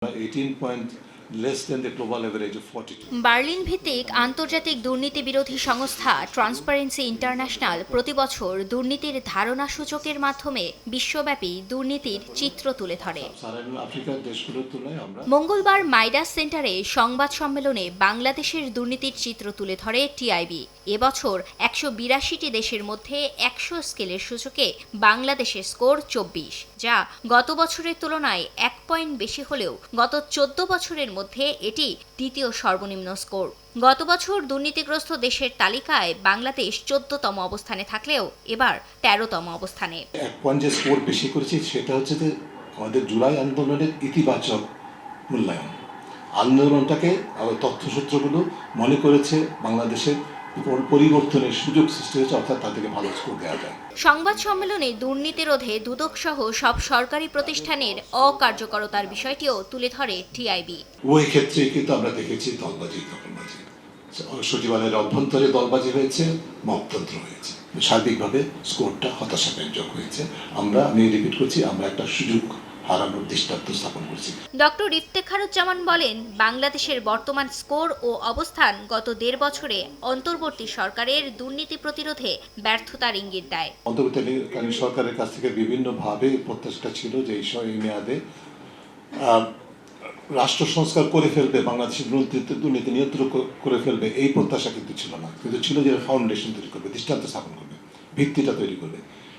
18 point less than the global average of 42. Berlin ভিত্তিক আন্তর্জাতিক দুর্নীতি বিরোধী সংস্থা ট্রান্সপারেন্সি ইন্টারন্যাশনাল প্রতিবছর দুর্নীতির ধারণা সূচকের মাধ্যমে বিশ্বব্যাপী দুর্নীতির চিত্র তুলে ধরে। সাধারণ আফ্রিকার দেশগুলোর তুলনায় আমরা মঙ্গলবার মাইডাস সেন্টারে সংবাদ সম্মেলনে বাংলাদেশের দুর্নীতির চিত্র তুলে ধরে টিআইবি। এবছর 182টি দেশের মধ্যে 100 স্কেলের সূচকে বাংলাদেশের স্কোর 24, যা গত বছরের তুলনায় 1 পয়েন্ট বেশি হলেও গত 14 বছরের মধ্যে এটি দ্বিতীয় সর্বনিম্ন স্কোর। গত বছর দুর্নীতিগ্রস্ত দেশের তালিকায় বাংলাদেশ 14তম অবস্থানে থাকলেও এবার 13তম অবস্থানে। এক পয়েন্ট যে স্কোর বেশি করেছি সেটা হচ্ছে যে আমাদের জুলাই আন্দোলনের ইতিবাচক মূল্যায়ন। আন্দোলনটাকে তথ্যসূত্রগুলো মনে করেছে বাংলাদেশের পরিবর্তনের সুযোগ সৃষ্টি হয়েছে, অর্থাৎ তাদেরকে ভালো স্কোর দেওয়া যায়। সংবাদ সম্মেলনে দুর্নীতি রোধে দুদকসহ সব সরকারি প্রতিষ্ঠানের অকার্যকরতার বিষয়টিও তুলে ধরে টিআইবি। ওই ক্ষেত্রে কিন্তু আমরা দেখেছি দলবাজি, দখলবাজি, সচিবালয়ের অভ্যন্তরে দলবাজি হয়েছে, মপতন্ত্র হয়েছে। সার্বিকভাবে স্কোরটা হতাশাব্যঞ্জক হয়েছে। আমি রিপিট করছি, আমরা একটা সুযোগ হারানোর দৃষ্টান্ত স্থাপন করছি। ডক্টর ইফতেখারুজ্জামান বলেন, বাংলাদেশের বর্তমান স্কোর ও অবস্থান গত 1.5 বছরে অন্তর্বর্তী সরকারের দুর্নীতি প্রতিরোধে ব্যর্থতার ইঙ্গিত দেয়। অন্তর্বর্তীকালীন সরকারের কাছ থেকে বিভিন্নভাবে প্রত্যাশা ছিল যে এই মেয়াদে রাষ্ট্র সংস্কার করে ফেলবে, বাংলাদেশের দুর্নীতি নিয়ন্ত্রণ করে ফেলবে, এই প্রত্যাশা কিন্তু ছিল না। কিন্তু ছিল যে ফাউন্ডেশন তৈরি করবে, দৃষ্টান্ত স্থাপন করবে, ভিত্তিটা তৈরি করবে।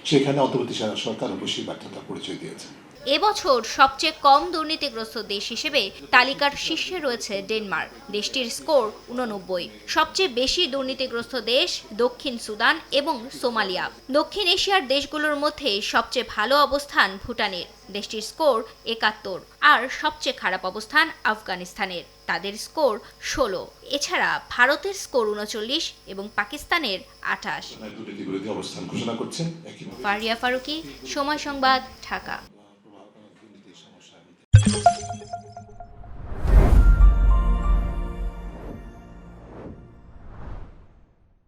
সেখানে অন্তর্বর্তী সরকার অবশ্যই ব্যর্থতার পরিচয় দিয়েছে। এবছর সবচেয়ে কম দুর্নীতিগ্রস্ত দেশ হিসেবে তালিকার শীর্ষে রয়েছে ডেনমার্ক। দেশটির স্কোর 89। সবচেয়ে বেশি দুর্নীতিগ্রস্ত দেশ দক্ষিণ সুদান এবং সোমালিয়া। দক্ষিণ এশিয়ার দেশগুলোর মধ্যে সবচেয়ে ভালো অবস্থান ভুটানের, দেশটির স্কোর 71। আর সবচেয়ে খারাপ অবস্থান আফগানিস্তানের, তাদের স্কোর 16। এছাড়া ভারতের স্কোর 39 এবং পাকিস্তানের 28। দুর্নীতি বিরোধী অবস্থান ঘোষণা করছেন। ফারিয়া ফারুকি, সময় সংবাদ, ঢাকা।